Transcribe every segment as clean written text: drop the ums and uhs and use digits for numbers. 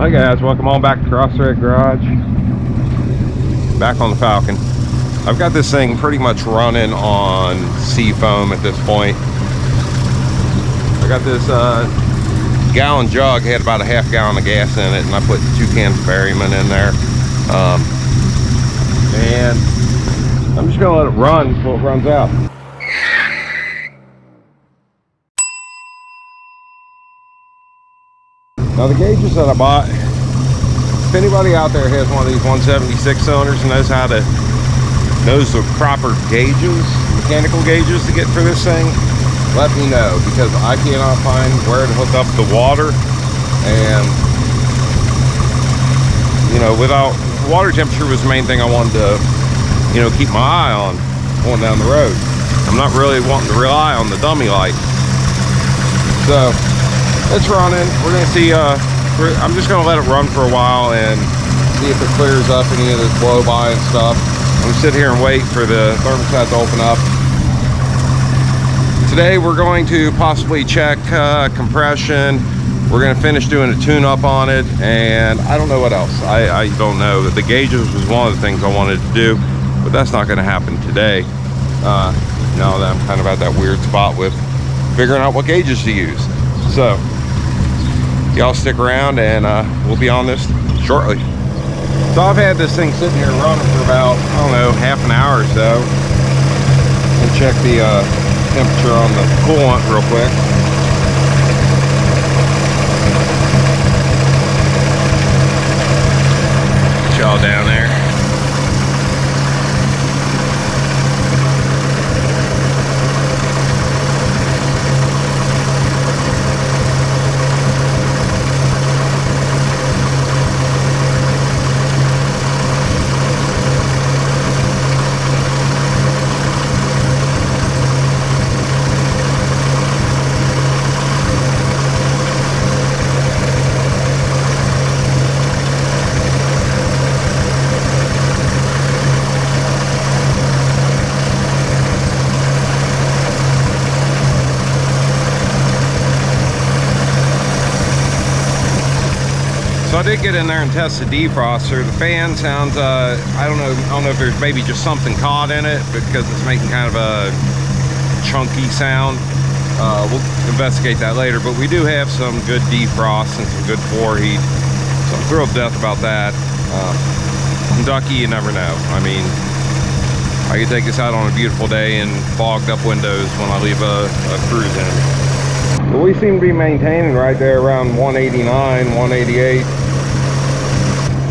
Hi guys, welcome on back to Crossthread Garage. Back on the Falcon. I've got this thing pretty much running on sea foam at this point. I got this gallon jug, had about a half gallon of gas in it, and I put 2 cans of Berryman in there. And I'm just gonna let it run until it runs out. Now the gauges that I bought, if anybody out there has one of these 176 cylinders and knows the proper gauges, mechanical gauges to get for this thing, let me know, because I cannot find where to hook up the water. And you know, without water temperature was the main thing I wanted to, you know, keep my eye on going down the road. I'm not really wanting to rely on the dummy light. So it's running. We're gonna see. I'm just gonna let it run for a while and see if it clears up any of this blow by and stuff. I'm gonna sit here and wait for the thermostat to open up. Today we're going to possibly check compression. We're gonna finish doing a tune-up on it, and I don't know what else. I don't know. The gauges was one of the things I wanted to do, but that's not gonna happen today. Now that I'm kind of at that weird spot with figuring out what gauges to use. So y'all stick around and we'll be on this shortly. So I've had this thing sitting here running for about, I don't know, half an hour or so. And check the temperature on the coolant real quick. Get y'all down there. So I did get in there and test the defroster. The fan sounds, I don't know if there's maybe just something caught in it because it's making kind of a chunky sound. We'll investigate that later, but we do have some good defrost and some good floor heat. So I'm thrilled to death about that. Kentucky, you never know. I mean, I could take this out on a beautiful day and fogged up windows when I leave a cruise in. But we seem to be maintaining right there around 189, 188.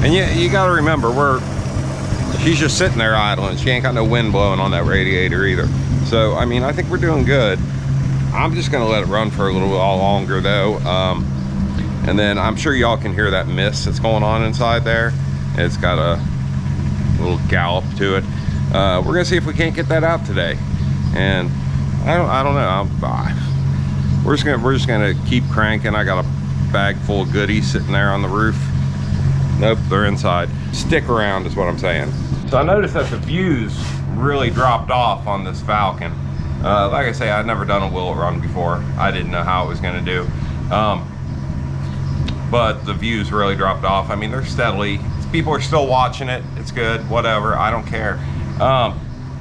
And yeah, you got to remember, she's just sitting there idling. She ain't got no wind blowing on that radiator either. So, I mean, I think we're doing good. I'm just going to let it run for a little while longer, though. And then I'm sure y'all can hear that mist that's going on inside there. It's got a little gallop to it. We're going to see if we can't get that out today. And I don't know. We're just gonna keep cranking. I got a bag full of goodies sitting there on the roof. Nope, they're inside. Stick around is what I'm saying. So I noticed that the views really dropped off on this Falcon. Like I say, I'd never done a wheel run before. I didn't know how it was gonna do. But the views really dropped off. I mean, they're steadily, people are still watching it. It's good, whatever, I don't care.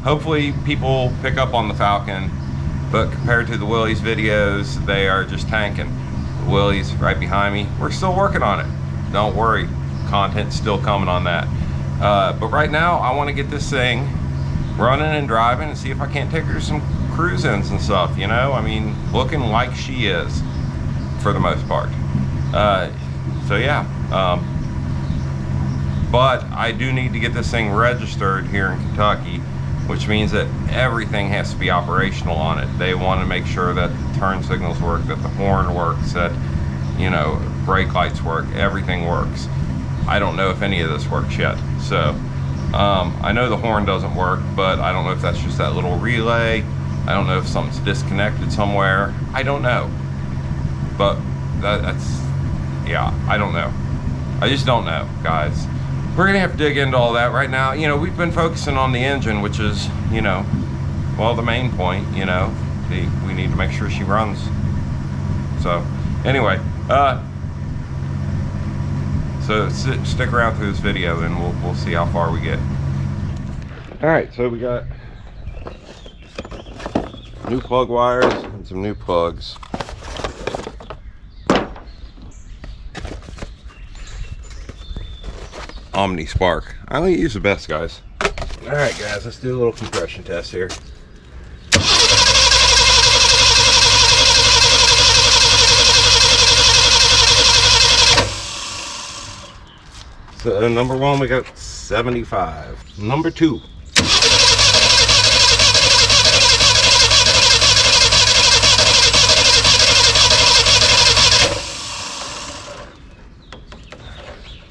Hopefully people pick up on the Falcon. But compared to the Willys videos, they are just tanking. The Willys right behind me, we're still working on it. Don't worry, content's still coming on that. But right now, I want to get this thing running and driving and see if I can't take her to some cruise-ins and stuff, you know? I mean, looking like she is, for the most part. So yeah. But I do need to get this thing registered here in Kentucky, which means that everything has to be operational on it. They want to make sure that the turn signals work, that the horn works, that, you know, brake lights work, everything works. I don't know if any of this works yet. So I know the horn doesn't work, but I don't know if that's just that little relay. I don't know if something's disconnected somewhere. I don't know. But that's, yeah, I don't know. I just don't know, guys. We're gonna have to dig into all that right now. You know, we've been focusing on the engine, which is, you know, well, the main point, you know. We need to make sure she runs. So, anyway, So stick around through this video and we'll see how far we get. All right, so we got new plug wires and some new plugs. Omni Spark. I only use the best, guys. All right, guys, let's do a little compression test here. So number one, we got 75. Number two.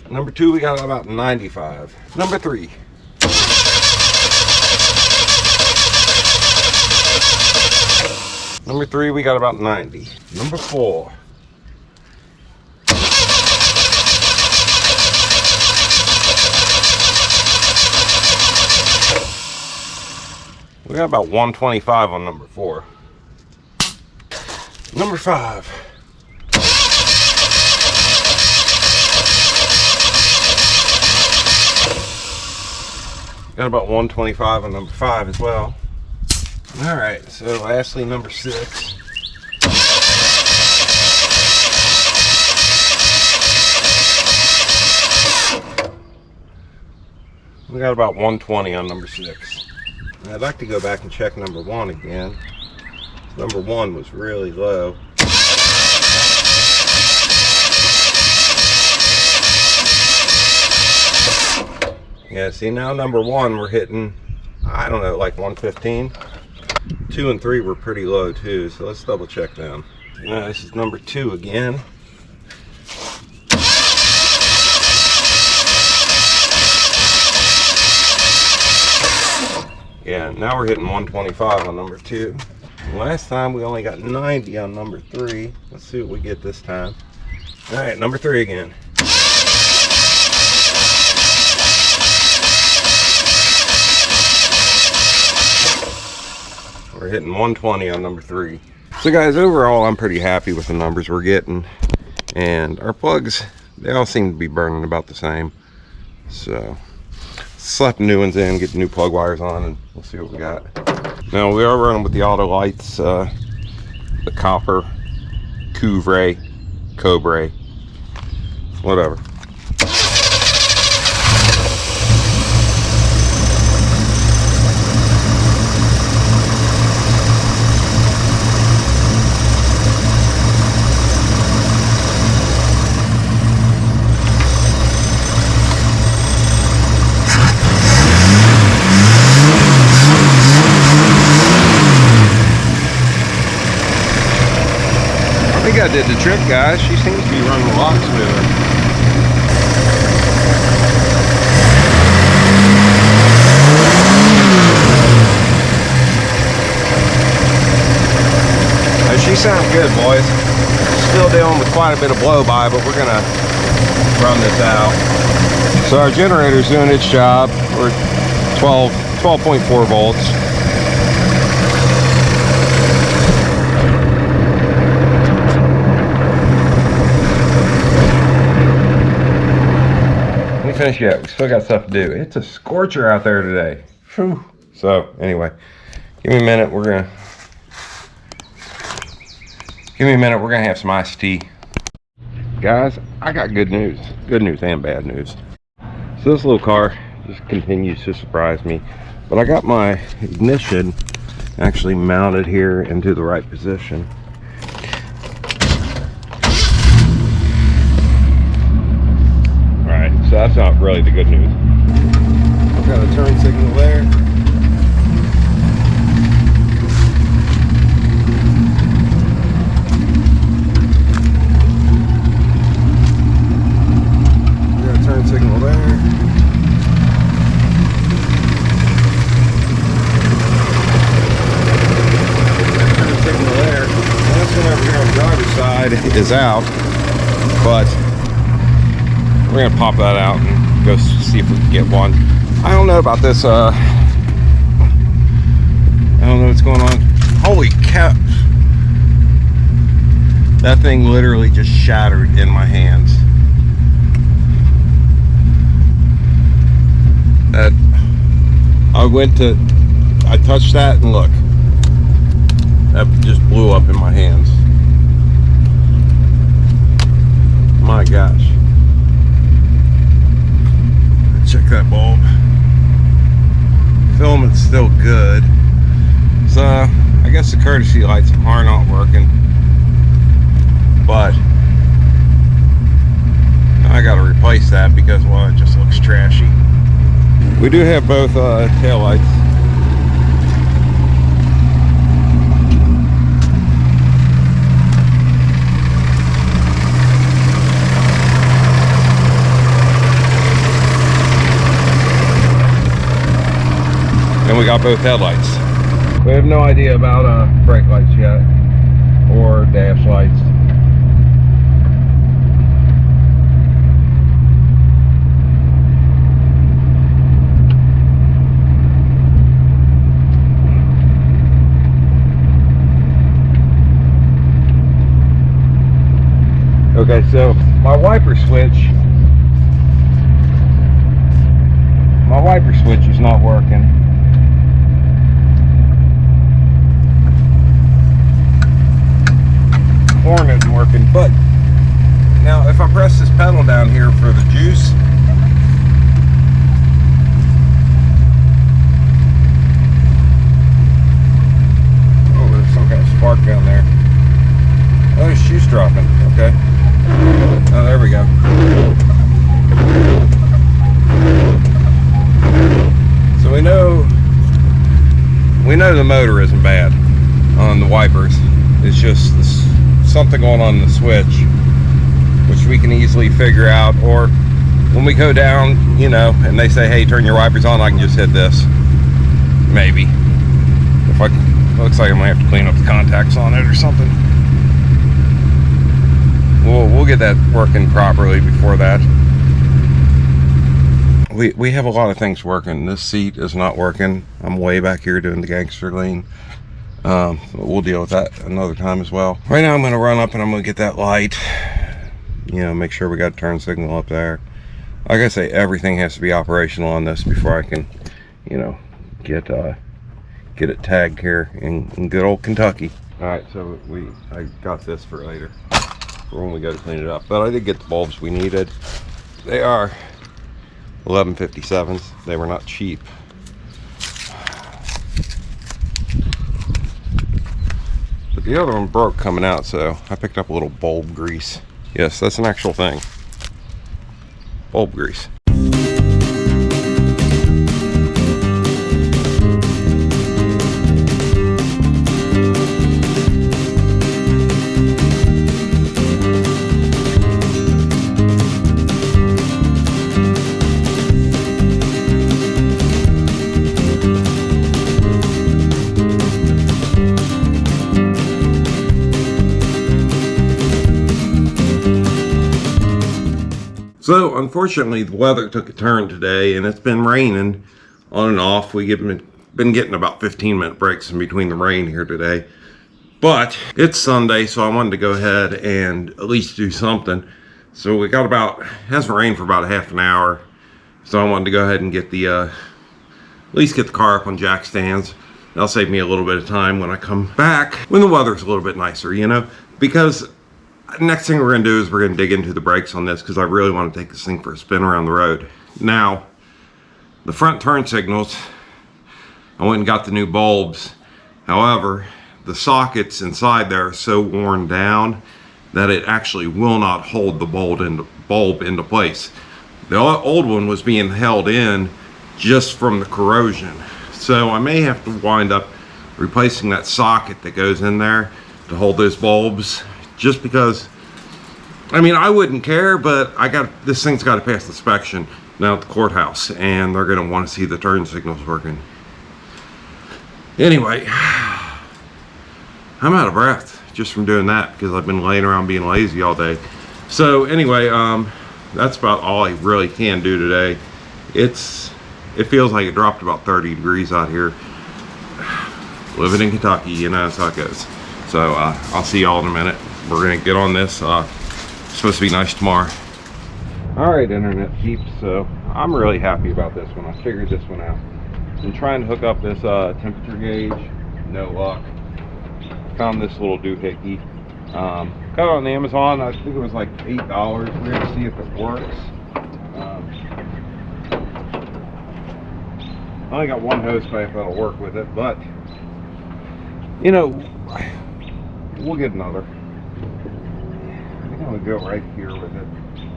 Number two, we got about 95. Number three. Number three, we got about 90. Number four. We got about 125 on number four. Number five. Got about 125 on number five as well. All right, so lastly, number six. We got about 120 on number six. And I'd like to go back and check number one again. Number one was really low. Yeah, see now number one we're hitting, I don't know, like 115. 2 and 3 were pretty low too, so let's double check them. Now this is number 2 again. Yeah, now we're hitting 125 on number 2. Last time we only got 90 on number 3. Let's see what we get this time. All right, number 3 again. We're hitting 120 on number 3. So guys, overall I'm pretty happy with the numbers we're getting, and our plugs, they all seem to be burning about the same. So slap new ones in, get the new plug wires on, and we'll see what we got. Now we are running with the auto lights, the copper, Couvray, Cobray, whatever. I think I did the trick, guys. She seems to be running a lot smoother. She sounds good, boys. Still dealing with quite a bit of blow by, but we're gonna run this out. So our generator's doing its job. We're 12.4 volts. Finish yet. We still got stuff to do. It's a scorcher out there today. Whew. So anyway, give me a minute. We're gonna have some iced tea. Guys, I got good news and bad news. So this little car just continues to surprise me, but I got my ignition actually mounted here into the right position. So that's not really the good news. I've got a turn signal there. We got a turn signal there. Turn signal there. And this one over here on the driver's side is out, but we're gonna pop that out and go see if we can get one. I don't know about this, I don't know what's going on. Holy cow. That thing literally just shattered in my hands. I touched that and look, that just blew up in my hands. My gosh. Check that bulb. Filament's still good. So I guess the courtesy lights are not working, but I gotta replace that because, well, it just looks trashy. We do have both tail lights. And we got both headlights. We have no idea about brake lights yet, or dash lights. Okay, so my wiper switch is not working. Horn isn't working, but now if I press this pedal down here for the juice, oh, there's some kind of spark down there. Oh, there's juice dropping. Okay. Oh, there we go. So we know the motor isn't bad on the wipers. It's just something going on in the switch, which we can easily figure out. Or when we go down, you know, and they say, hey, turn your wipers on, I can just hit this. Maybe. Looks like I might have to clean up the contacts on it or something. We'll get that working properly before that. We have a lot of things working. This seat is not working. I'm way back here doing the gangster lean. We'll deal with that another time as well. Right now I'm going to run up and I'm going to get that light. You know, make sure we got a turn signal up there. Like I say, everything has to be operational on this before I can, you know, get it tagged here in good old Kentucky. All right, so I got this for later, for when we go to clean it up. But I did get the bulbs we needed. They are 1157s. They were not cheap. But the other one broke coming out, so I picked up a little bulb grease. Yes, that's an actual thing. Bulb grease. So unfortunately the weather took a turn today and it's been raining on and off. We've been getting about 15-minute breaks in between the rain here today. But it's Sunday, so I wanted to go ahead and at least do something. So we got it hasn't rained for about a half an hour. So I wanted to go ahead and get at least get the car up on jack stands. That'll save me a little bit of time when I come back, when the weather's a little bit nicer, you know, because next thing we're going to do is we're going to dig into the brakes on this because I really want to take this thing for a spin around the road. Now, the front turn signals, I went and got the new bulbs. However, the sockets inside there are so worn down that it actually will not hold the bulb into place. The old one was being held in just from the corrosion. So I may have to wind up replacing that socket that goes in there to hold those bulbs. Just because, I mean, I wouldn't care, but this thing's got to pass the inspection now at the courthouse, and they're going to want to see the turn signals working. Anyway, I'm out of breath just from doing that because I've been laying around being lazy all day. So anyway, that's about all I really can do today. It feels like it dropped about 30 degrees out here. Living in Kentucky, you know, that's how it goes. So I'll see y'all in a minute. We're gonna get on this. It's supposed to be nice tomorrow. All right, internet peeps. So I'm really happy about this one. I figured this one out. Been trying to hook up this temperature gauge, no luck. Found this little doohickey. Got it on Amazon. I think it was like $8. We're gonna see if it works. I only got one hose pipe that'll work with it, but you know, we'll get another. I think I'm gonna go right here with it.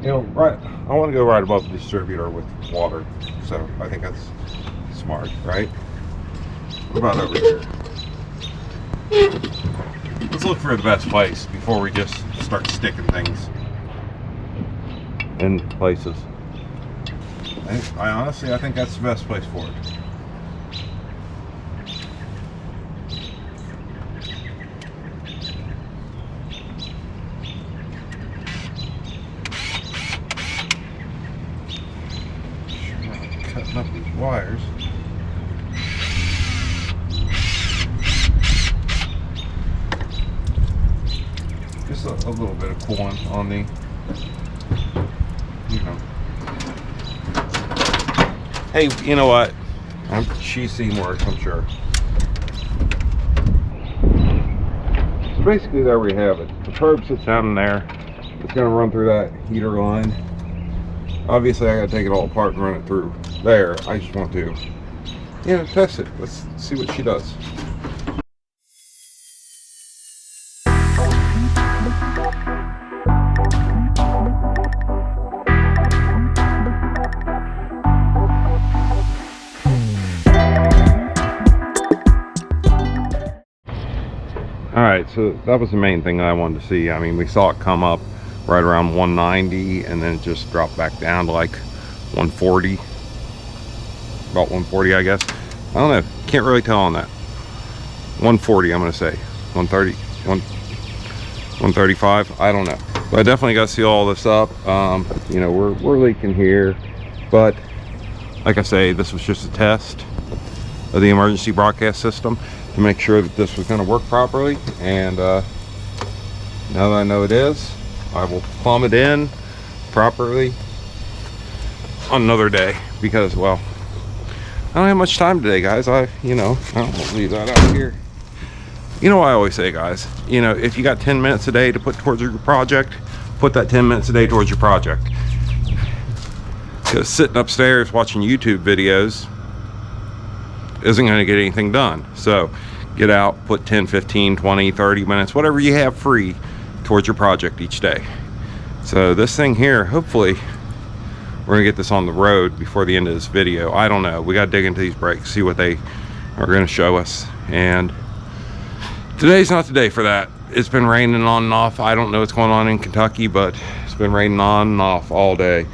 You know, right, I want to go right above the distributor with water, so I think that's smart, right? What about over here? Let's look for the best place before we just start sticking things in places. I honestly, I think that's the best place for it. Cutting up these wires. Just a little bit of coolant on the, you know. Hey, you know what? She's seen worse, I'm sure. So basically, there we have it. The probe sits down in there. It's going to run through that heater line. Obviously, I got to take it all apart and run it through there. I just want to, you know, test it. Let's see what she does. Alright, so that was the main thing that I wanted to see. I mean, we saw it come up right around 190 and then it just dropped back down to like 140. About 140, I guess. I don't know. Can't really tell on that. 140, I'm going to say. 130, 135, I don't know. But I definitely got to see all this up. You know, we're leaking here. But, like I say, this was just a test of the emergency broadcast system to make sure that this was going to work properly. And now that I know it is, I will plumb it in properly on another day, because, well, I don't have much time today, guys. You know, I don't want to leave that out here. You know what I always say, guys, you know, if you got 10 minutes a day to put towards your project, put that 10 minutes a day towards your project. Because sitting upstairs watching YouTube videos isn't going to get anything done. So get out, put 10, 15, 20, 30 minutes, whatever you have free towards your project each day. So this thing here, hopefully we're gonna get this on the road before the end of this video. I don't know, we gotta dig into these brakes, see what they are gonna show us. And today's not the day for that. It's been raining on and off. I don't know what's going on in Kentucky, but it's been raining on and off all day.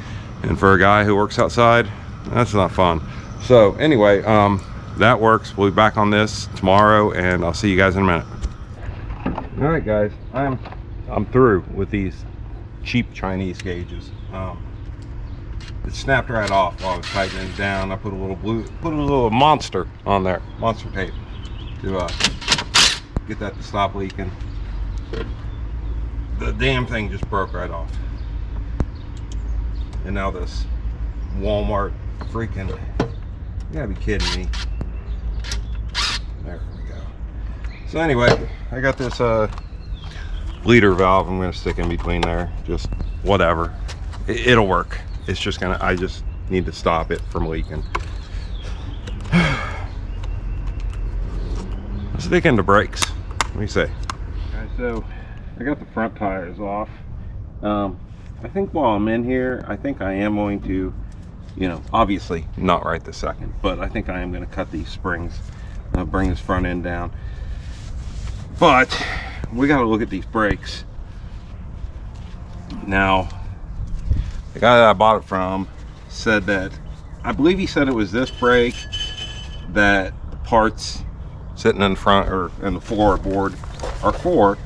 And for a guy who works outside, that's not fun. So anyway, that works. We'll be back on this tomorrow, and I'll see you guys in a minute. All right, guys, I'm through with these cheap Chinese gauges. It snapped right off while I was tightening it down. I put a little monster on there, monster tape, to get that to stop leaking. The damn thing just broke right off. And now this Walmart freaking, you gotta be kidding me. There we go. So anyway, I got this bleeder valve I'm gonna stick in between there. Just whatever. It'll work. It's just gonna, I just need to stop it from leaking. Let's dig into brakes. What do you say? Okay, so I got the front tires off. I think while I'm in here, I think I am going to, you know, obviously not right this second, but I think I am going to cut these springs, bring this front end down. But we got to look at these brakes. Now, the guy that I bought it from said that, I believe he said it was this brake that the parts sitting in front or in the floorboard are for.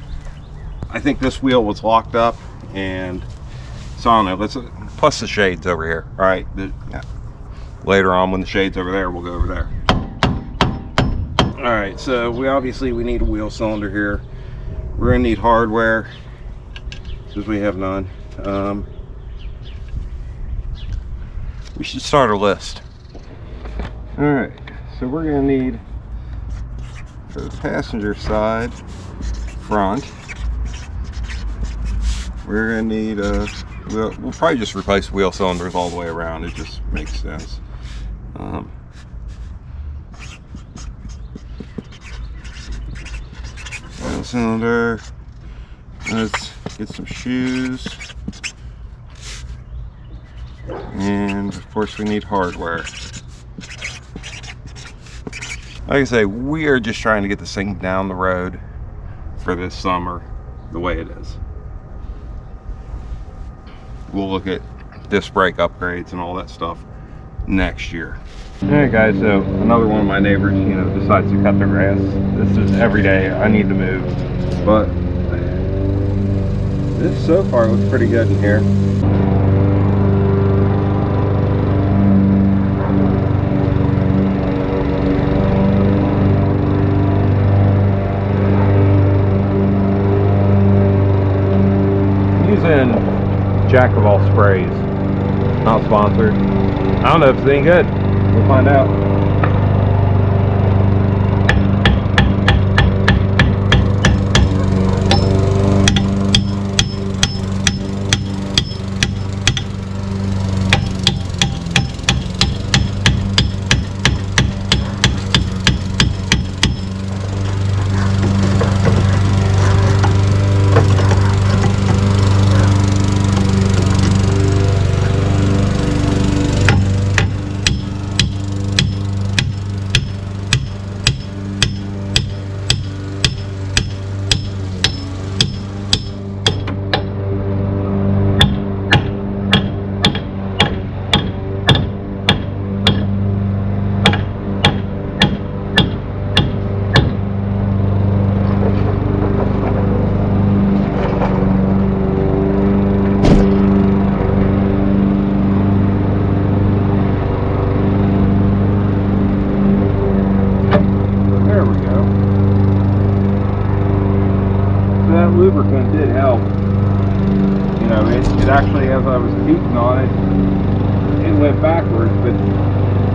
I think this wheel was locked up, and so I don't know. Let's plus the shades over here. All right. Later on, when the shade's over there, we'll go over there. All right. So we need a wheel cylinder here. We're gonna need hardware because we have none. We should start a list. All right. so we're gonna need, for the passenger side front, we're gonna need we'll probably just replace wheel cylinders all the way around. It just makes sense. Wheel cylinder. Let's get some shoes, and of course we need hardware. Like I say, we are just trying to get this thing down the road for this summer the way it is. We'll look at disc brake upgrades and all that stuff next year. All right guys, so another one of my neighbors, you know, decides to cut their grass. This is every day. I need to move, but this so far looks pretty good in here. Using Jack of all sprays, not sponsored. I don't know if it's any good. We'll find out. Lubricant did help. You know, it actually, as I was beating on it, it went backwards, but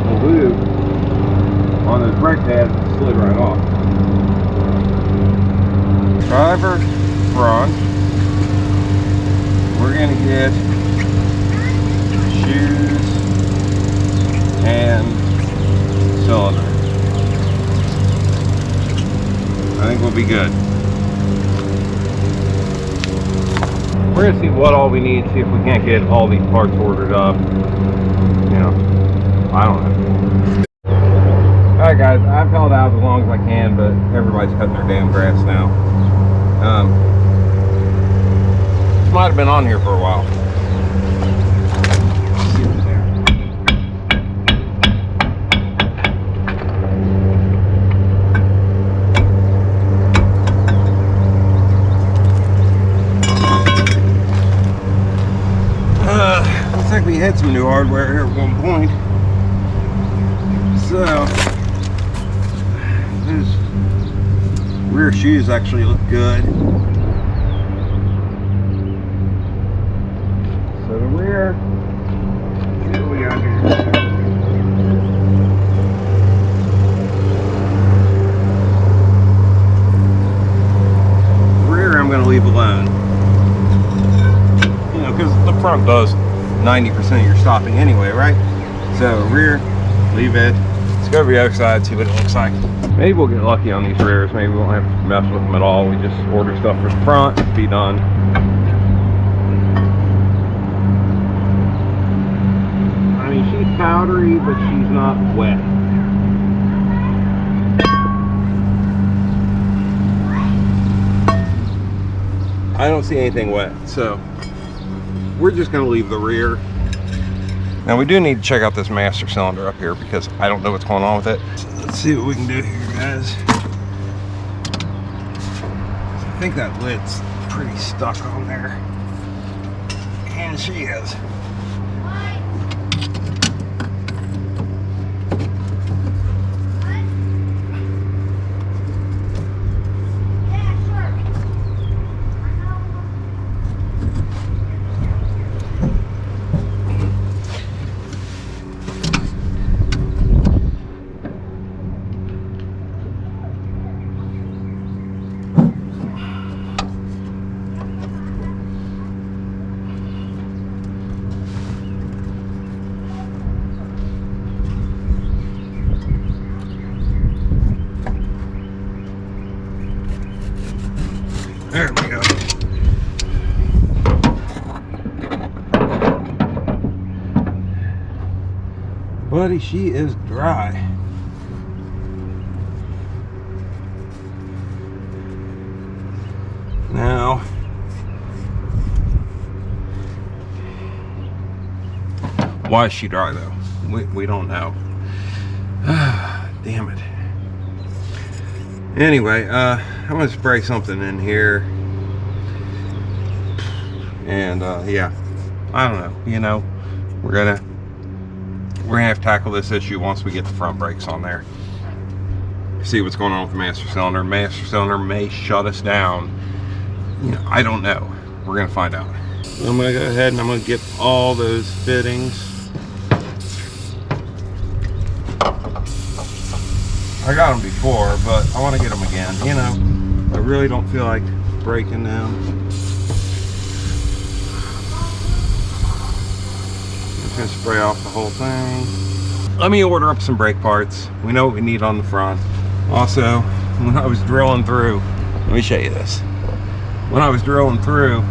the lube on those brake pads slid right off. Driver front, we're going to get shoes and cylinder. I think we'll be good. We're gonna see what all we need, see if we can't get all these parts ordered up. You know, I don't know. Alright guys, I've held out as long as I can, but everybody's cutting their damn grass now. This might have been on here for a while. Let's see what's there. Looks like we had some new hardware here at one point. So, those rear shoes actually look good. So the rear, let's see what we got here. The rear I'm going to leave alone. You know, because the front does 90% of your stopping anyway, right? So rear, leave it. Let's go to the other side, see what it looks like. Maybe we'll get lucky on these rears. Maybe we won't have to mess with them at all. We just order stuff for the front, be done. I mean, she's powdery, but she's not wet. I don't see anything wet, so we're just going to leave the rear. Now we do need to check out this master cylinder up here because I don't know what's going on with it. So let's see what we can do here, guys. I think that lid's pretty stuck on there. And she is. Buddy, she is dry. Now, why is she dry though? We don't know. Damn it. Anyway, I'm gonna spray something in here, and yeah, I don't know. You know, we're gonna have to tackle this issue once we get the front brakes on there. See what's going on with the master cylinder. Master cylinder may shut us down. You know, I don't know. We're gonna find out. I'm gonna go ahead and I'm gonna get all those fittings. I got them before, but I want to get them again. You know, I really don't feel like breaking them. Just gonna spray off the whole thing. Let me order up some brake parts. We know what we need on the front. Also, when I was drilling through, let me show you this. When I was drilling through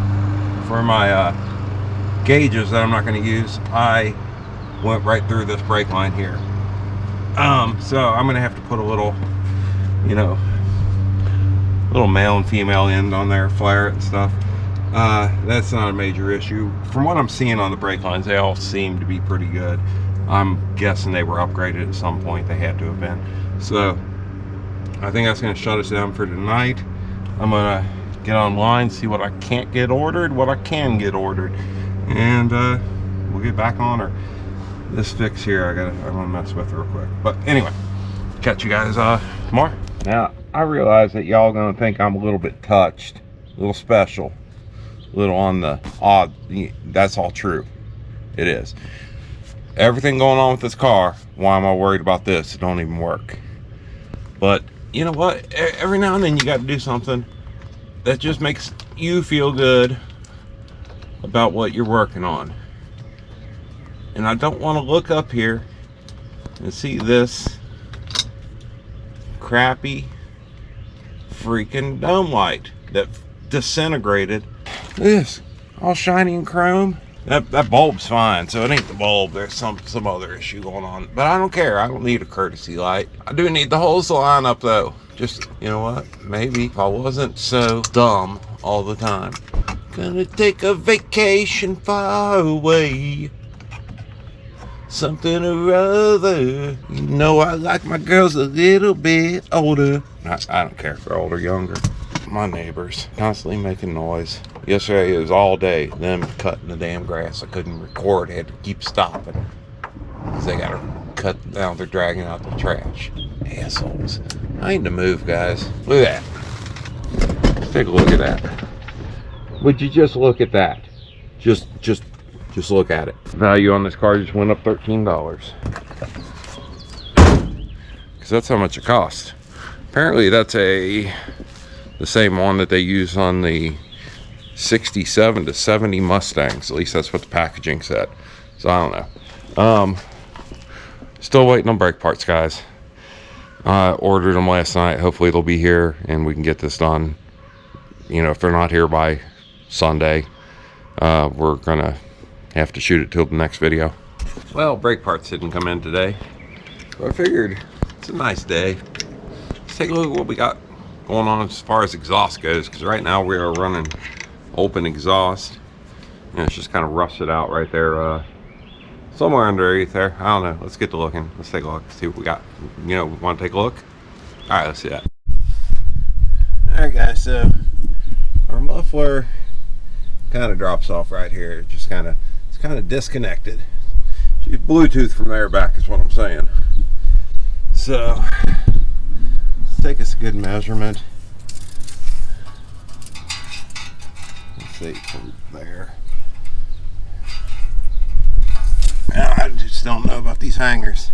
for my gauges that I'm not going to use, I went right through this brake line here. So I'm going to have to put a little, you know, little male and female end on there, flare it and stuff. That's not a major issue. From what I'm seeing on the brake lines, they all seem to be pretty good. I'm guessing they were upgraded at some point. They had to have been. So I think that's going to shut us down for tonight. I'm going to get online, see what I can't get ordered, what I can get ordered, and we'll get back on her. This fix here, I'm gonna mess with real quick. But anyway, catch you guys tomorrow. Now, I realize that y'all gonna think I'm a little bit touched, a little special, a little on the odd. That's all true. It is. Everything going on with this car, why am I worried about this? It don't even work. But you know what? Every now and then you got to do something that just makes you feel good about what you're working on. And I don't want to look up here and see this crappy freaking dome light that disintegrated. Look at this, all shiny and chrome. That bulb's fine, so it ain't the bulb. There's some other issue going on, but I don't care. I don't need a courtesy light. I do need the hose to line up though. Just, you know what? Maybe if I wasn't so dumb all the time. Gonna take a vacation far away. Something or other. You know I like my girls a little bit older. I don't care if they're older or younger. My neighbors constantly making noise. Yesterday it was all day them cutting the damn grass. I couldn't record. I had to keep stopping because they gotta cut. Now they're dragging out the trash. Assholes. I need to move, guys. Look at that. Let's take a look at that. Would you just look at that? Just look at it. Value on this car just went up $13. Because that's how much it cost. Apparently that's the same one that they use on the 67 to 70 Mustangs. At least that's what the packaging said. So I don't know. Still waiting on brake parts, guys. I ordered them last night. Hopefully they'll be here and we can get this done. You know, if they're not here by Sunday, we're gonna have to shoot it till the next video. Well, brake parts didn't come in today, but I figured it's a nice day. Let's take a look at what we got going on as far as exhaust goes, because right now we are running open exhaust and it's just kind of rusted out right there, somewhere underneath there. I don't know. Let's get to looking. Let's take a look, see what we got. You know, want to take a look? All right, let's see that. All right, guys, so our muffler kind of drops off right here. It's kind of disconnected. She's Bluetooth from there back is what I'm saying. So let's take us a good measurement. Let's see from there. I just don't know about these hangers.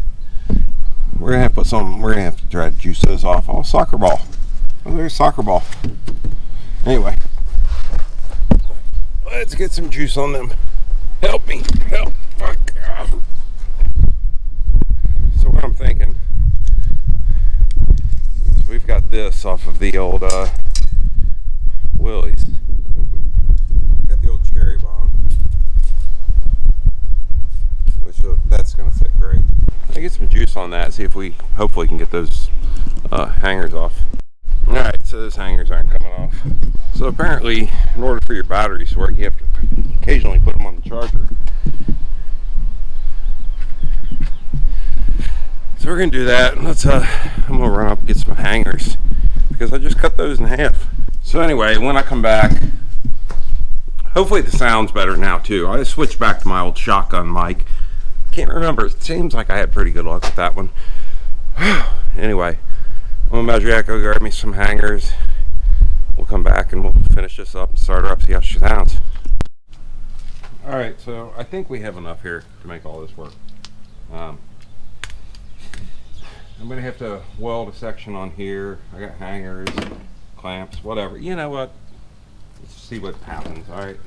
We're gonna have to put some. We're gonna have to try to juice those off. Oh, soccer ball. Oh, there's soccer ball. Anyway, let's get some juice on them. Help me. Help. Fuck. So what I'm thinking is we've got this off of the old Willys. Got the old cherry bomb, which so that's going to fit great. I get some juice on that, see if we hopefully can get those hangers off. Alright, so those hangers aren't coming off. So apparently, in order for your batteries to work, you have to occasionally put them on the charger. So we're going to do that. Let's I'm going to run up and get some hangers because I just cut those in half. So anyway, when I come back, hopefully the sound's better now too. I switched back to my old shotgun mic. Can't remember. It seems like I had pretty good luck with that one. Anyway, I'm gonna measure that, go grab me some hangers. We'll come back and we'll finish this up and start her up, see how she sounds. Alright, so I think we have enough here to make all this work. I'm gonna have to weld a section on here. I got hangers, clamps, whatever. You know what? Let's see what happens. Alright,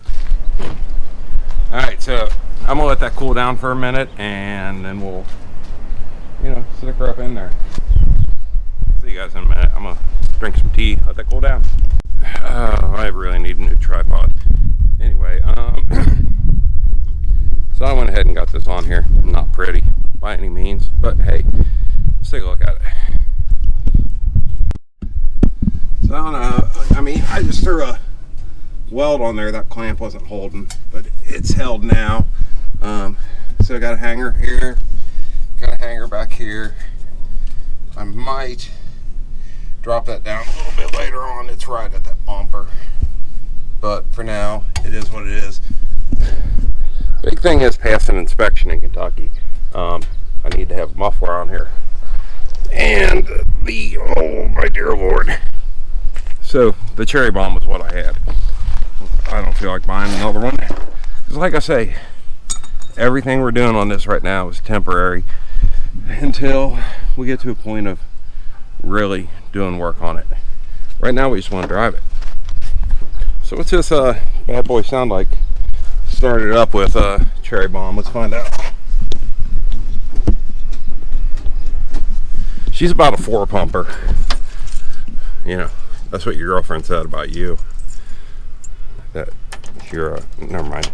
so I'm gonna let that cool down for a minute and then we'll, stick her up in there. See you guys in a minute. I'm gonna drink some tea, let that cool down. I really need a new tripod. Anyway, so I went ahead and got this on here. Not pretty by any means, but hey, let's take a look at it. So I don't know, I just threw a weld on there. That clamp wasn't holding, but it's held now. So I got a hanger here, got a hanger back here. I might drop that down a little bit later on. It's right at that bumper, but for now it is what it is. Big thing is passing inspection in Kentucky. I need to have a muffler on here, and oh my dear Lord. So the cherry bomb was what I had. I don't feel like buying another one. Because like I say, everything we're doing on this right now is temporary until we get to a point of really doing work on it. Right now we just want to drive it. So what's this bad boy sound like? Started up with a cherry bomb. Let's find out. She's about a 4-pumper. That's what your girlfriend said about you. That you're never mind.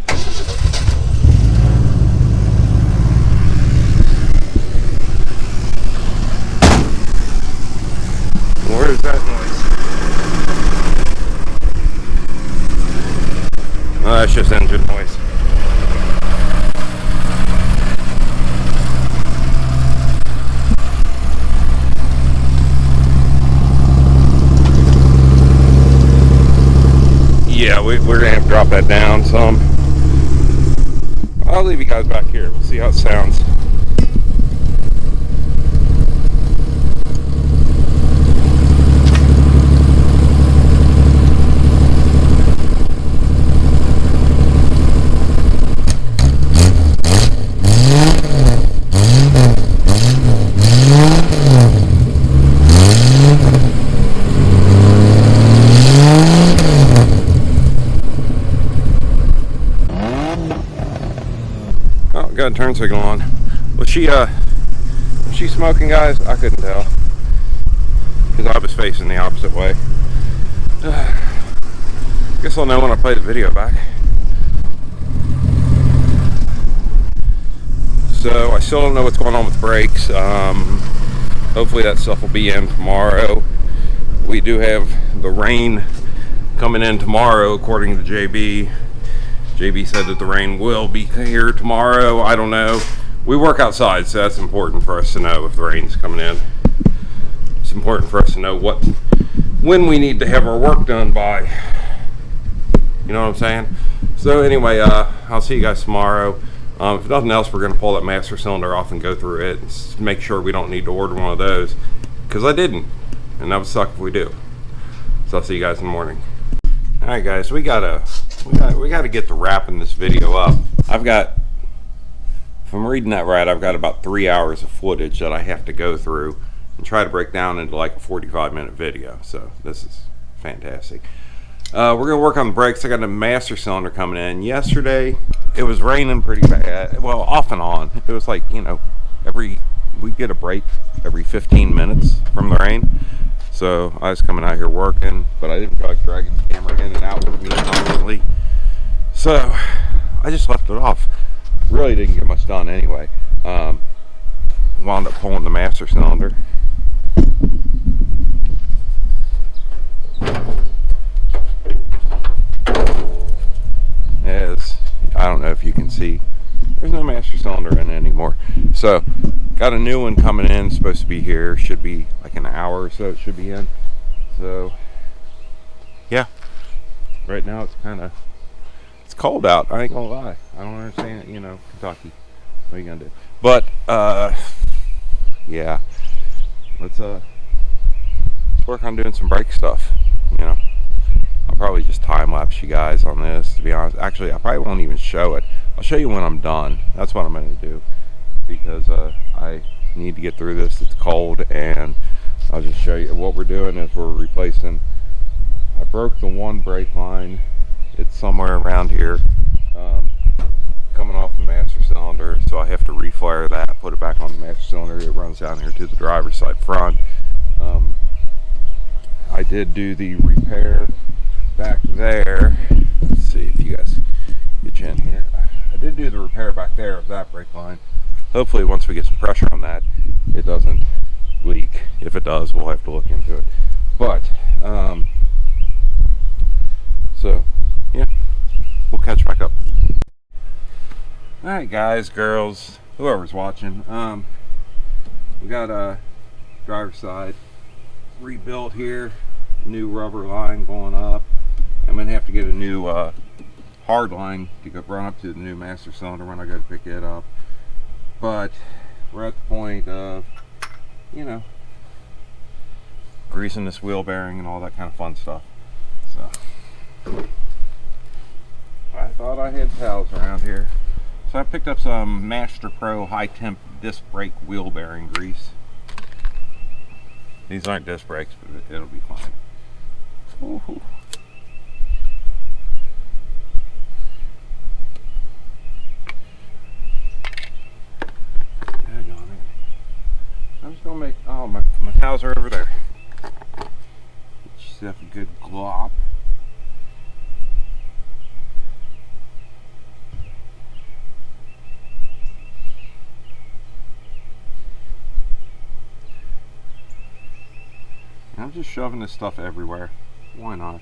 Where is that noise? Oh, that's just engine noise. Yeah, we're gonna have to drop that down some. I'll leave you guys back here. We'll see how it sounds. Got a turn signal on. Was she smoking, guys? I couldn't tell because I was facing the opposite way. Guess I'll know when I play the video back. So I still don't know what's going on with brakes. Hopefully that stuff will be in tomorrow. We do have the rain coming in tomorrow according to JB. JB said that the rain will be here tomorrow. I don't know. We work outside, so that's important for us to know if the rain's coming in. It's important for us to know when we need to have our work done by. You know what I'm saying? So anyway, I'll see you guys tomorrow. If nothing else, we're going to pull that master cylinder off and go through it and make sure we don't need to order one of those, because I didn't, and that would suck if we do. So I'll see you guys in the morning. All right, guys, we gotta get to wrapping this video up. If I'm reading that right, I've got about 3 hours of footage that I have to go through and try to break down into like a 45-minute video. So this is fantastic. We're gonna work on the brakes. I got a master cylinder coming in. Yesterday, it was raining pretty bad. Well, off and on. It was like, we get a break every 15 minutes from the rain. So I was coming out here working, but I didn't feel like dragging the camera in and out with me constantly. So I just left it off. really didn't get much done anyway. Wound up pulling the master cylinder. As I don't know if you can see, there's no master cylinder in it anymore. So got a new one coming in, supposed to be here, should be like an hour or so it should be in. So yeah, right now it's cold out, I ain't gonna lie. I don't understand it, you know, Kentucky, what are you gonna do? But yeah, let's work on doing some brake stuff, you know. I'll probably just time lapse you guys on this, to be honest. Actually, I probably won't even show it. I'll show you when I'm done. That's what I'm going to do, because I need to get through this. It's cold, and I'll just show you what we're doing is we're replacing. I broke the one brake line. It's somewhere around here, coming off the master cylinder, so I have to refire that, put it back on the master cylinder. It runs down here to the driver's side front. I did do the repair back there. Let's see if you guys get you in here. I did do the repair back there of that brake line. Hopefully once we get some pressure on that, it doesn't leak. If it does, we'll have to look into it. But so yeah, we'll catch back up. Alright guys, girls, whoever's watching, we got a driver's side rebuilt here, new rubber line going up. I'm gonna have to get a new hard line to go run up to the new master cylinder when I go to pick it up. But we're at the point of, you know, greasing this wheel bearing and all that kind of fun stuff. So I thought I had towels around here, so I picked up some Master Pro high temp disc brake wheel bearing grease. These aren't disc brakes, but it'll be fine. Ooh. I'm just gonna make, oh, my towels are over there. Just have a good glop. I'm just shoving this stuff everywhere. Why not?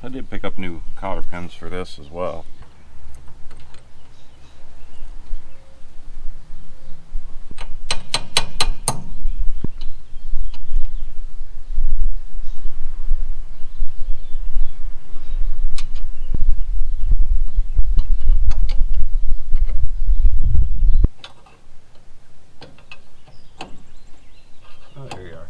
I did pick up new cotter pins for this as well. Oh, there you are.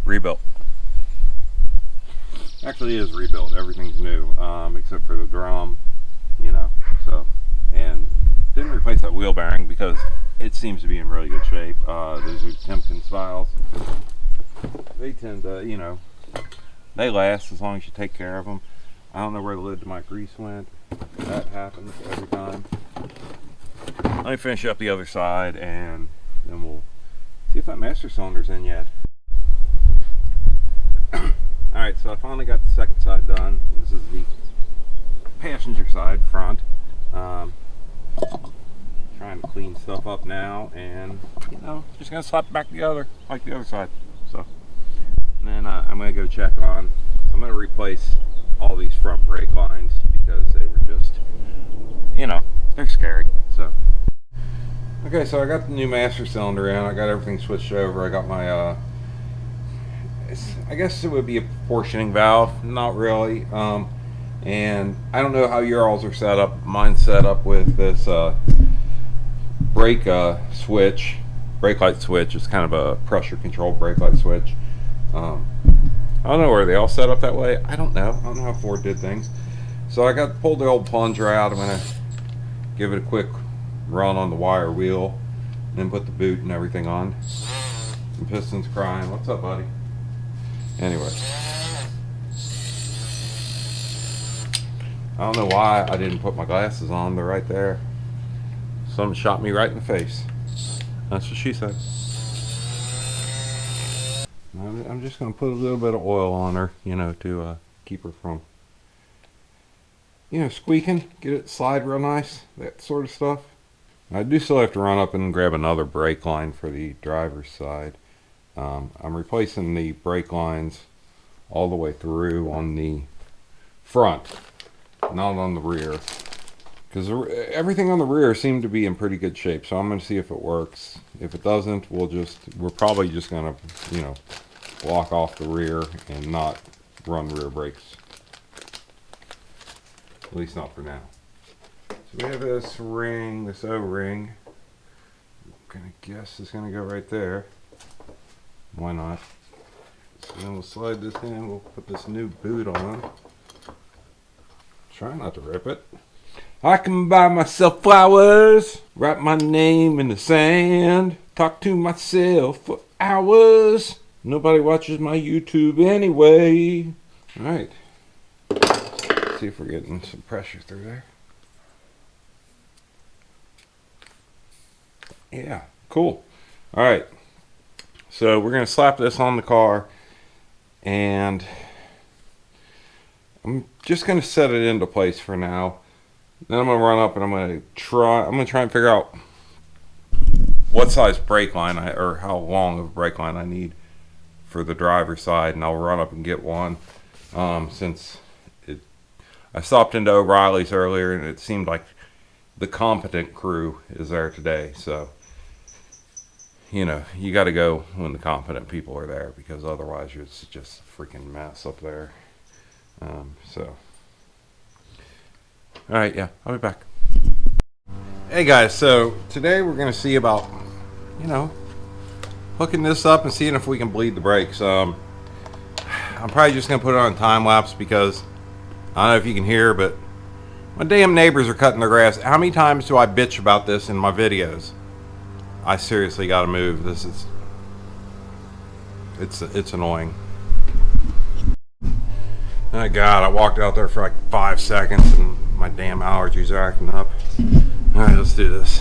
rebuilt. Actually, it is rebuilt. Everything's new, except for the drum, you know. So, and didn't replace that wheel bearing because it seems to be in really good shape. Those are Timken's files. They tend to, you know, they last as long as you take care of them. I don't know where the lid to my grease went. That happens every time. Let me finish up the other side and then we'll see if that master cylinder's in yet. Alright, so I finally got the second side done. This is the passenger side, front. Trying to clean stuff up now and, you know, just gonna slap it back together like the other side. So, and then I'm gonna go check on, I'm gonna replace all these front brake lines because they were just, you know, they're scary. So, okay, so I got the new master cylinder in. I got everything switched over. I got my I guess it would be a proportioning valve, not really. And I don't know how your alls are set up. Mine's set up with this brake switch, brake light switch. It's kind of a pressure controlled brake light switch. I don't know, are they all set up that way? I don't know. I don't know how Ford did things. So I got pulled the old plunger out. I'm gonna give it a quick run on the wire wheel, and then put the boot and everything on. And Piston's crying. What's up, buddy? Anyway, I don't know why I didn't put my glasses on. They're right there. Someone shot me right in the face. That's what she said. I'm just going to put a little bit of oil on her, you know, to keep her from, you know, squeaking. Get it slide real nice, that sort of stuff. I do still have to run up and grab another brake line for the driver's side. I'm replacing the brake lines all the way through on the front, not on the rear, because everything on the rear seemed to be in pretty good shape. So I'm going to see if it works. If it doesn't, we're probably just going to, you know, block off the rear and not run rear brakes, at least not for now. So we have this ring, this O-ring. I'm going to guess it's going to go right there. Why not? So then we'll slide this in. We'll put this new boot on. Try not to rip it. I can buy myself flowers, write my name in the sand, talk to myself for hours. Nobody watches my YouTube anyway. Alright. Let's see if we're getting some pressure through there. Yeah, cool. Alright. So we're going to slap this on the car, and I'm just going to set it into place for now. Then I'm going to run up and I'm going to try and figure out what size brake line or how long of a brake line I need for the driver's side, and I'll run up and get one. Since I stopped into O'Reilly's earlier and it seemed like the competent crew is there today, so you know, you got to go when the competent people are there, because otherwise it's just a freaking mess up there. So, all right, yeah, I'll be back. Hey guys, so today we're going to see about, you know, hooking this up and seeing if we can bleed the brakes. I'm probably just going to put it on time lapse because I don't know if you can hear, but my damn neighbors are cutting their grass. How many times do I bitch about this in my videos? I seriously got to move. This is, it's annoying. Oh God, I walked out there for like 5 seconds and my damn allergies are acting up. All right, let's do this.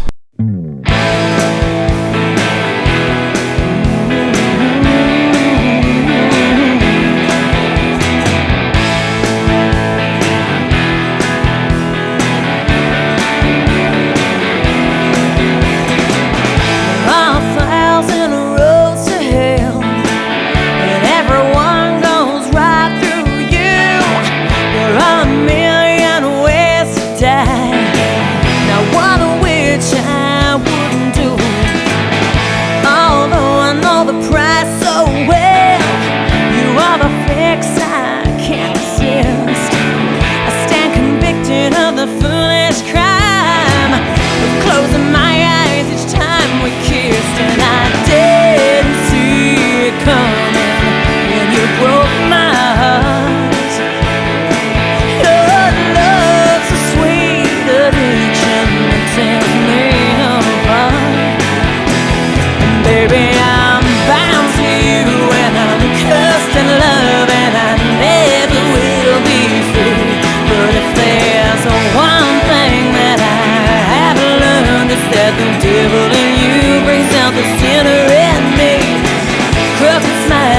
Now what a witch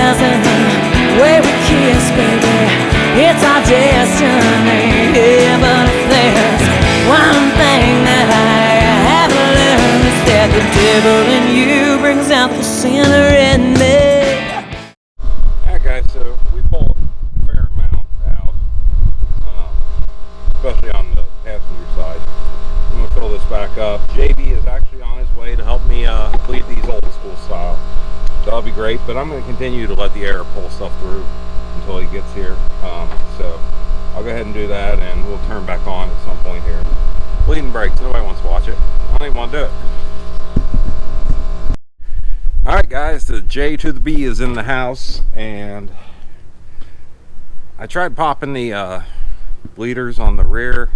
dancing the way we kiss, baby. It's our destiny. Yeah, but if there's one thing that I have learned, is that the devil in you brings out the sinner in me. Alright guys, so we pulled a fair amount out, especially on the passenger side. I'm going to fill this back up. JB is actually on his way to help me bleed these old school style. So that'll be great, but I'm going to continue to let the air pull stuff through until he gets here. So I'll go ahead and do that, and we'll turn back on at some point here. Bleeding brakes, nobody wants to watch it. I don't even want to do it. Alright guys, the J to the B is in the house, and I tried popping the bleeders on the rear,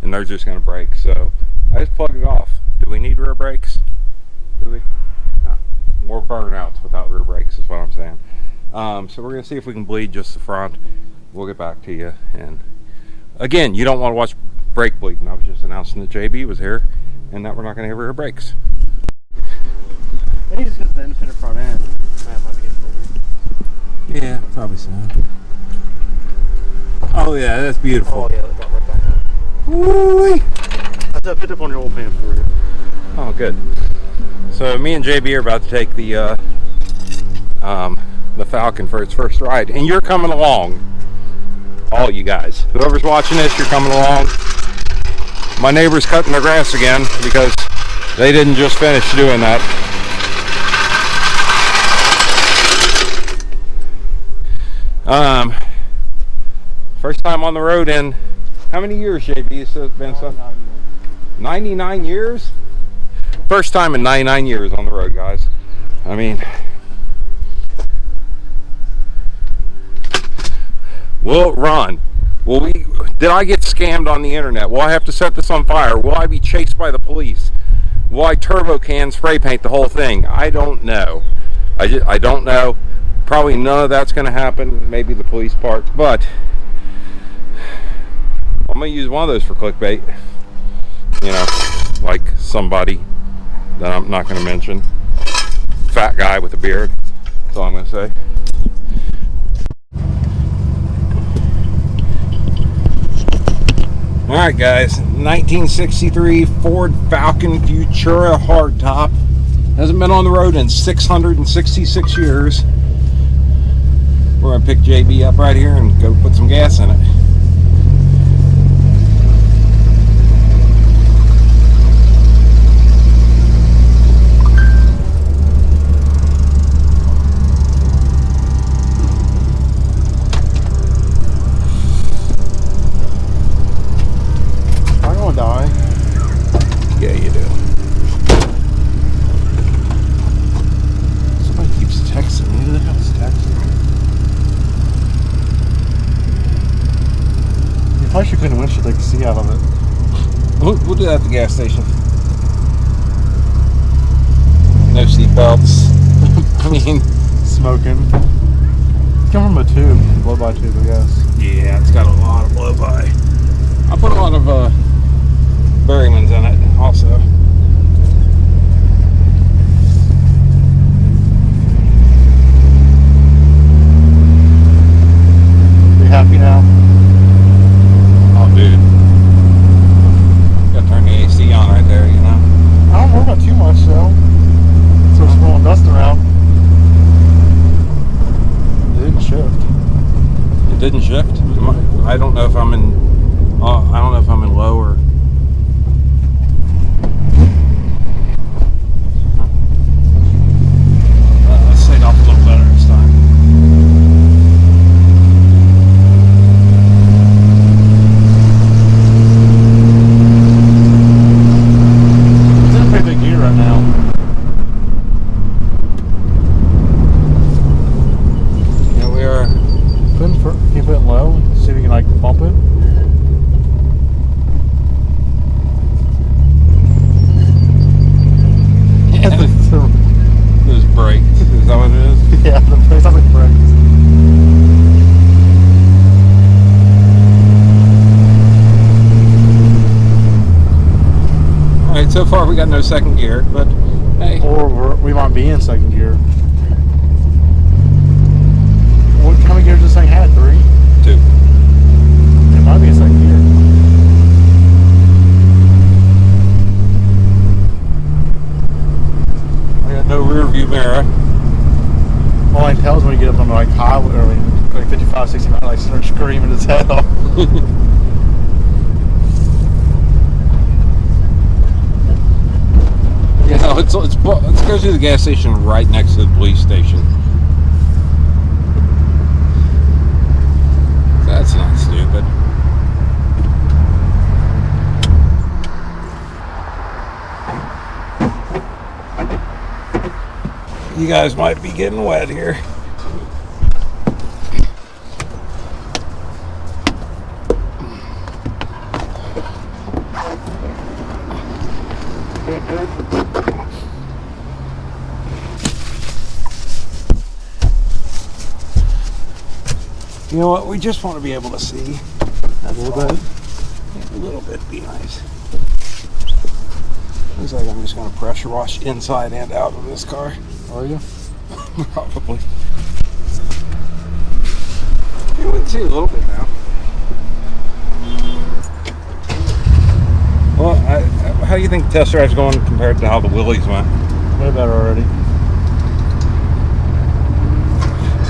and they're just going to break, so I just plugged it off. Do we need rear brakes? Do we? No. More burnouts without rear brakes is what I'm saying. So we're going to see if we can bleed just the front. We'll get back to you. And again, you don't want to watch brake bleeding. I was just announcing that JB was here and that we're not going to have rear brakes. Maybe just because the independent front end might be getting older. Yeah, probably so. Oh yeah, that's beautiful. Oh yeah, that got right back up. Woo-wee. I picked up on your old pan for you. Oh, good. So me and JB are about to take the Falcon for its first ride, and you're coming along. All you guys, whoever's watching this, you're coming along. My neighbor's cutting their grass again because they didn't just finish doing that. First time on the road in how many years, JB? So it's been 99 years? First time in 99 years on the road, guys. I mean, will it run? Did I get scammed on the internet? Will I have to set this on fire? Will I be chased by the police? Will I turbo can spray paint the whole thing? I don't know. I don't know. Probably none of that's going to happen. Maybe the police part, but I'm going to use one of those for clickbait. You know, like somebody that I'm not going to mention. Fat guy with a beard. That's all I'm going to say. Alright guys, 1963 Ford Falcon Futura hardtop. Hasn't been on the road in 666 years. We're going to pick JB up right here and go put some gas in it. Yeah, you do. Somebody keeps texting me. Who the hell's texting me? You probably should clean the windshield, take the sea out of it. We'll do that at the gas station. No seat belts. I mean, smoking. Come from a tube, blow by tube, I guess. Yeah, it's got a lot of blow by. I put a lot of Berryman's in it also. You happy now? Oh dude. Gotta turn the AC on right there, you know? I don't worry about too much though. So it's blowing dust around. It didn't shift. It didn't shift? I don't know if I'm in I don't know if I'm in low or off a little better this time. It's in a pretty big gear right now. Yeah, we are. Can you put it low? See if you can like bump it. Those brakes. Is that what it is? Yeah, the brakes. Like brakes. Alright, so far we got no second gear, but hey. Or we might be in second gear. All I can tell is when you get up on like highway or like 55, 69, like start screaming his head off. You know, let's go to the gas station right next to the police station. That's not stupid. You guys might be getting wet here. You know what? We just want to be able to see. That's A little all. bit. Yeah, a little bit would be nice. Looks like I'm just going to pressure wash inside and out of this car. Are you? Probably. You can see a little bit now. Well, how do you think the test drive's going compared to how the Willys went? Way better already.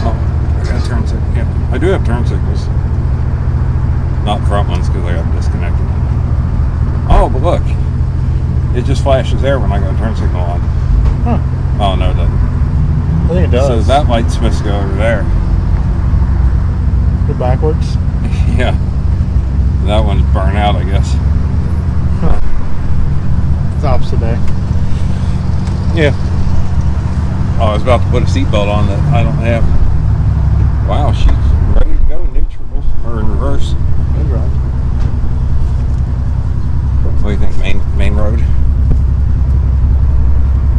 Oh, I got turn signals. Yeah, I do have turn signals. Not front ones because I got them disconnected. Oh, but look. It just flashes there when I got a turn signal on. Huh. Oh, no, it doesn't. I think it does. So that light's supposed to go over there. Go backwards. Yeah. That one's burnt out, I guess. Huh. It's opposite day. Yeah. Oh, I was about to put a seatbelt on that I don't have. Wow, she's ready to go in neutral or in reverse. Good ride. What do you think, main road?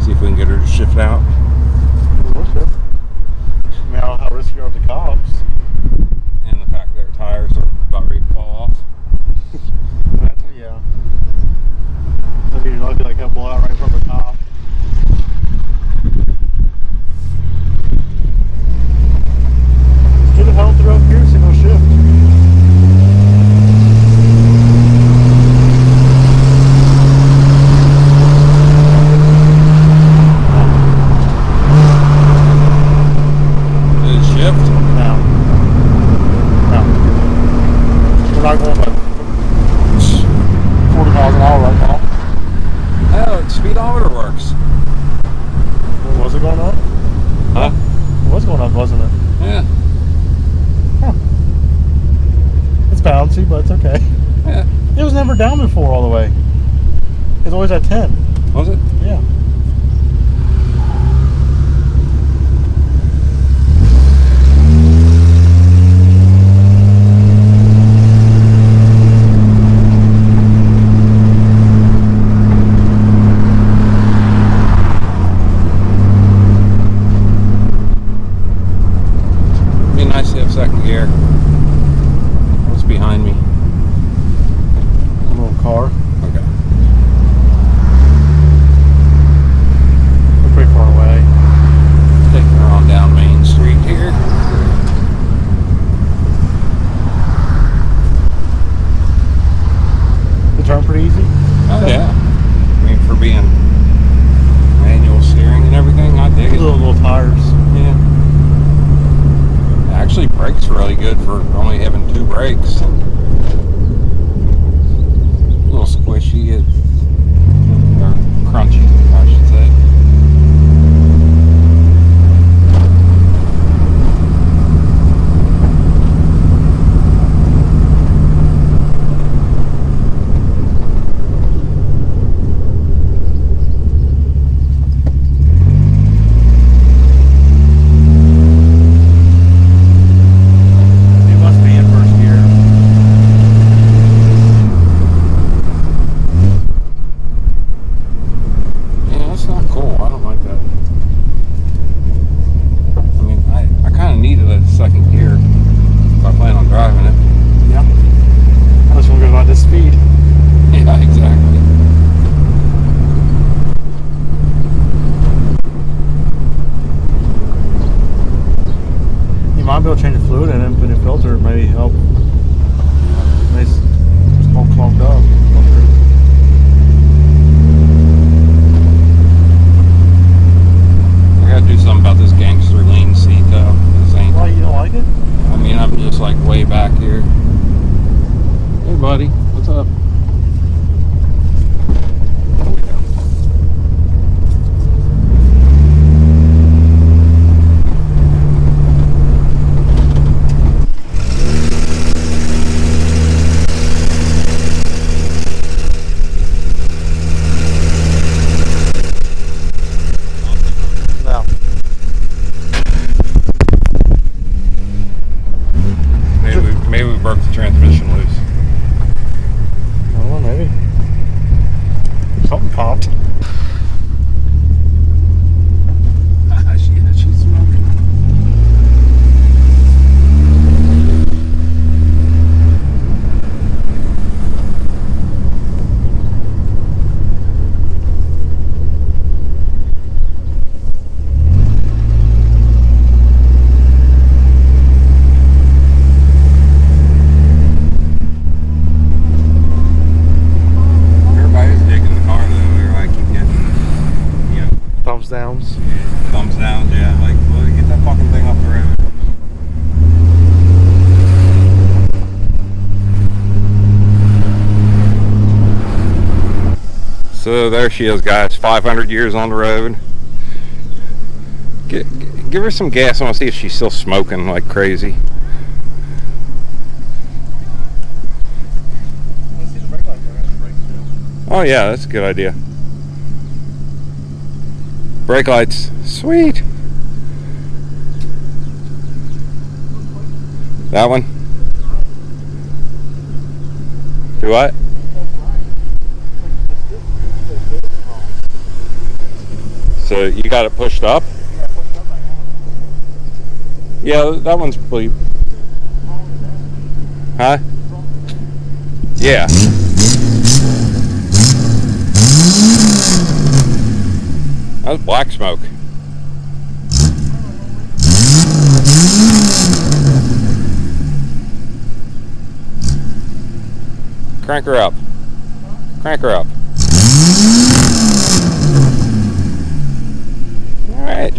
See if we can get her to shift out. What's it? I mean, I don't know how risky you are with the cops. And the fact that her tires are about ready to fall off. Yeah. I'd be lucky like a blowout right from the top. Get the hell through up here, see no shift. Did it shift? No. No. We're not going by 40 miles an hour right now. Oh, the speedometer works. What was it going up? Huh? It was going up, wasn't it? Yeah. Huh. It's bouncy, but it's okay. Yeah. It was never down before all the way. It's always at 10. Was it? Yeah. Be nice to have second gear. What's behind me? A little car. Okay. We're pretty far away. Taking her on down Main Street here. The turn pretty easy. Oh yeah. I mean, for being manual steering and everything, I dig it. Little tires. Yeah. Actually, brakes really good for only having 2 brakes. A little squishy, or crunchy, I should say. It must be in first gear. Yeah, that's not cool. I don't like that. I mean, I kind of needed a second gear if I plan on driving it. Yeah. Unless one goes by this speed. Yeah, exactly. You might be able to change the fluid in it and put a new filter, maybe help. Maybe it's all clogged up. I gotta do something about this gangster lean seat. broke the transmission loose. I don't know, maybe. Something popped. Yeah, she's smoking. Everybody's digging the car though. They're like, keep getting, you know, Thumbs downs. thumbs down. Yeah, like, well, get that fucking thing off the road. So there she is, guys. 500 years on the road. Give her some gas. I want to see if she's still smoking like crazy. Oh yeah, that's a good idea. Brake lights, sweet. That one. Do what? So you got it pushed up? Yeah, that one's bleep. Huh? Yeah. That was black smoke. Crank her up. Crank her up. All right.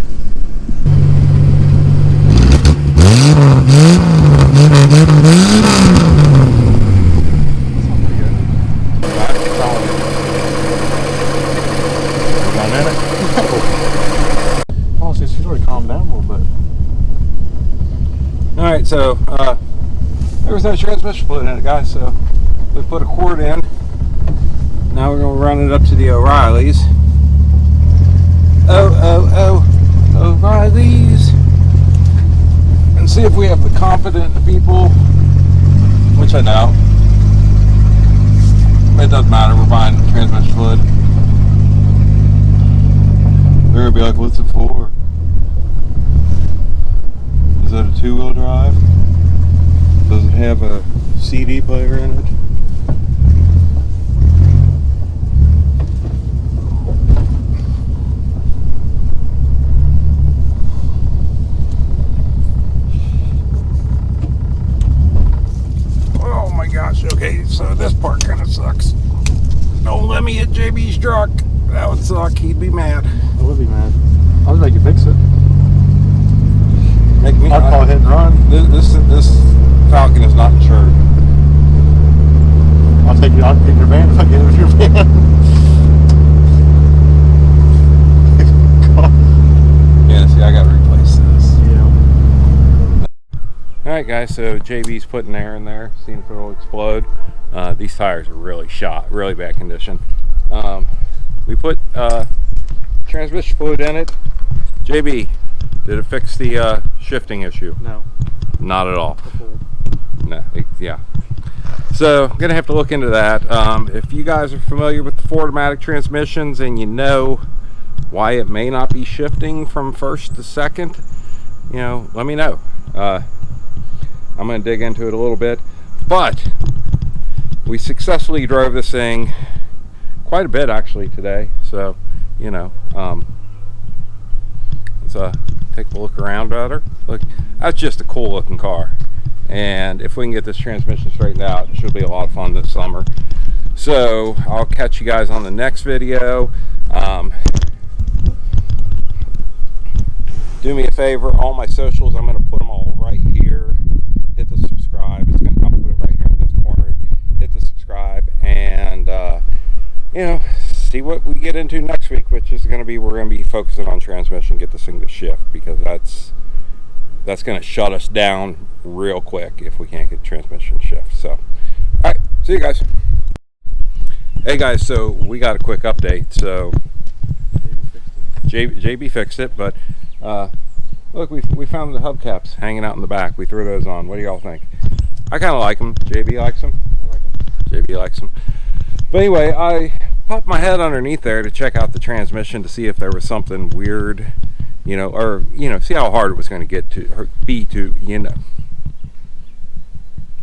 Oh, so she's already calmed down a little bit. All right, so there was no transmission fluid in it, guys. So we put a quart in. Now we're gonna run it up to the O'Reilly's. O'Reilly's, and see if we have the competent people, which I know. It doesn't matter. We're buying transmission fluid. They're gonna be like, "What's it for? Is that a 2-wheel drive? Does it have a CD player in it?" Oh my gosh, okay, so this part kind of sucks. Don't let me hit JB's truck. That would suck. He'd be mad. I would be mad. I'll just make you fix it. Make me. I'll call hit and run. This Falcon is not insured. I'll take your van if I get it with your van. Yeah, see, I gotta replace this. Yeah. Alright guys, so JB's putting air in there, seeing if it'll explode. These tires are really shot, really bad condition. We put transmission fluid in it. JB, did it fix the shifting issue? No. Not at all. No, yeah. So I'm gonna have to look into that. If you guys are familiar with the Ford-O-Matic transmissions and you know why it may not be shifting from first to second, you know, let me know. I'm gonna dig into it a little bit, but we successfully drove this thing quite a bit actually today. So, you know, let's take a look around better. Look, that's just a cool looking car. And if we can get this transmission straightened out, it should be a lot of fun this summer. So I'll catch you guys on the next video. Do me a favor, all my socials, I'm going to put them all right here. Hit the subscribe. I'll put it right here in this corner. Hit the subscribe, and you know, see what we get into next week, which is going to be, we're going to be focusing on transmission, get this thing to shift, because that's going to shut us down real quick if we can't get transmission shift. So, all right, see you guys. Hey guys, so we got a quick update. So JB fixed it, but look, we found the hubcaps hanging out in the back. We threw those on. What do y'all think? I kind of like them. JB likes them. I like them. JB likes them. But anyway, I popped my head underneath there to check out the transmission to see if there was something weird, you know, or, you know, see how hard it was going to get to, or be to, you know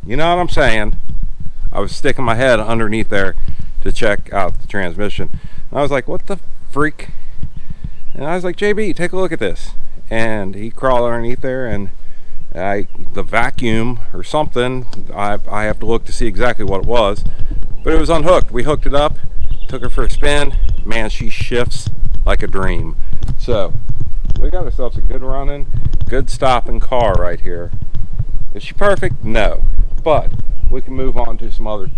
what I'm saying. I was sticking my head underneath there to check out the transmission. And I was like, what the freak? And I was like, JB, take a look at this. And he crawled underneath there, and the vacuum or something, I have to look to see exactly what it was, but it was unhooked. We hooked it up, took her for a spin. Man, she shifts like a dream. So we got ourselves a good running, good stopping car right here. Is she perfect? No, but we can move on to some other,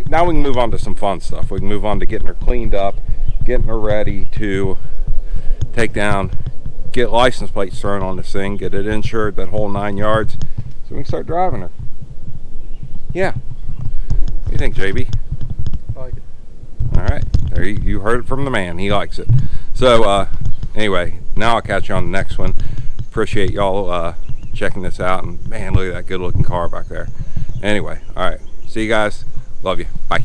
now we can move on to some fun stuff. We can move on to getting her cleaned up, getting her ready to take down, get license plates thrown on this thing, get it insured, that whole 9 yards, so we can start driving her. Yeah. What do you think, JB? I like it. All right, there you heard it from the man. He likes it. So anyway, now I'll catch you on the next one. Appreciate y'all checking this out, and man, look at that good looking car back there. Anyway, all right, see you guys. Love you. Bye.